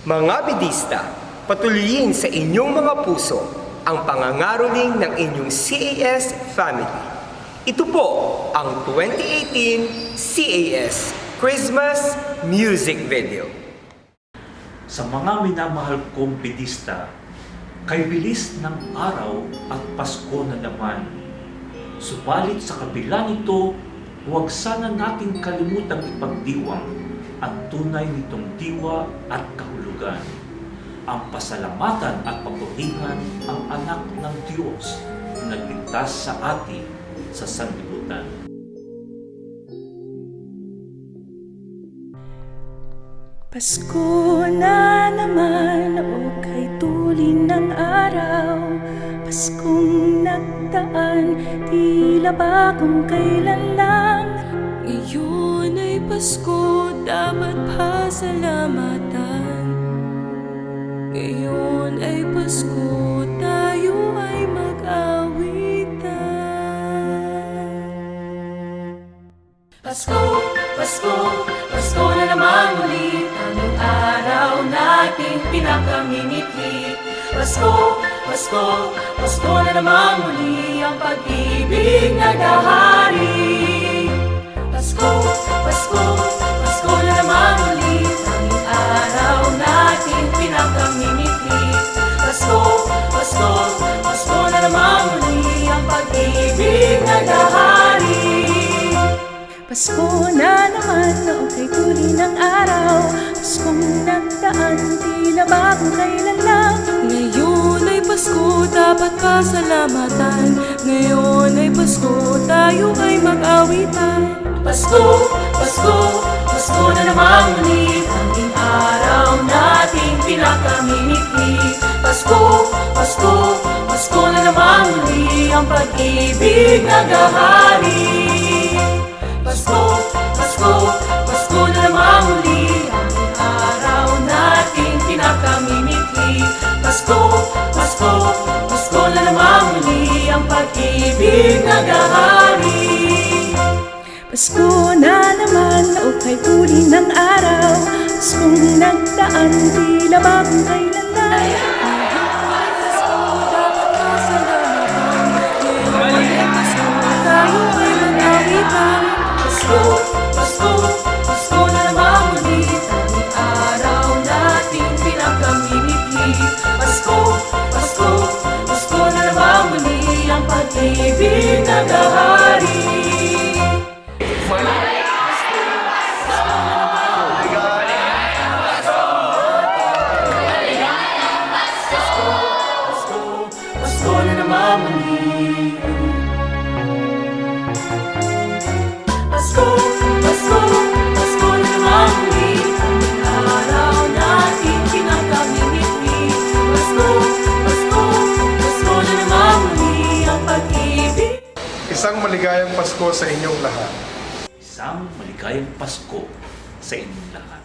Mga bidista, patuloyin sa inyong mga puso ang pangangaroling ng inyong CAS family. Ito po ang 2018 CAS Christmas Music Video. Sa mga minamahal kong bidista, kay bilis ng araw at Pasko na naman. Subalit sa kabila nito, huwag sana nating kalimutang ipagdiwang ang tunay nitong diwa at kahulugan. Ang pasalamatan at papurihan ang anak ng Diyos na nagligtas sa atin sa sanlibutan. Pasko na naman, o kay tulin ng araw. Paskong nagdaan, tila bagong kailan lang. Iyon ay Pasko, dapat pasalamatan. Ngayon ay Pasko, tayo ay mag-awitan. Pasko, Pasko, Pasko na naman muli, tanging araw nating pinakamimikli. Pasko, Pasko, Pasko na naman muli, ang pag-ibig naghahari. Pasko, Pasko, Pasko na naman muli, tanging araw nating pinakamimikli. Pasko, Pasko, Pasko na naman muli, ang pag-ibig naghahari. Pasko na naman, o kay tuloy ng araw. Paskong nagdaan, tila bagong kailan lang. Ngayon ay Pasko, dapat pasalamatan. Ngayon ay Pasko, tayo ay mag-awitan. Pasko, Pasko, Pasko na naman muli, tanging araw nating pinakamimikli. Pasko, Pasko, Pasko na naman muli, ang pag-ibig naghahari. Pasko, Pasko, Pasko na naman muli, ang araw nating pinakamimikli. Pasko, Pasko, Pasko na naman muli, ang pag-ibig naghahari. Pasko na naman, o kay tuloy ng araw. Paskong nagdaan, tila bagong kailan lang. Pasko, dapat pasalamatan. Ngayon ay Pasko, tayo ay mag-awitan. Pasko, Pasko, Pasko na naman muli, tanging araw nating pinakamimikli. Pasko, Pasko, Pasko na naman muli, ang pag-ibig naghahari. Pasko na naman muli. Pasko, Pasko, Pasko na naman muli, tanging araw nating pinakamimikli. Pasko, Pasko, Pasko na naman muli, ang pag-ibig. Isang maligayang Pasko sa inyong lahat. Isang maligayang Pasko sa inyong lahat.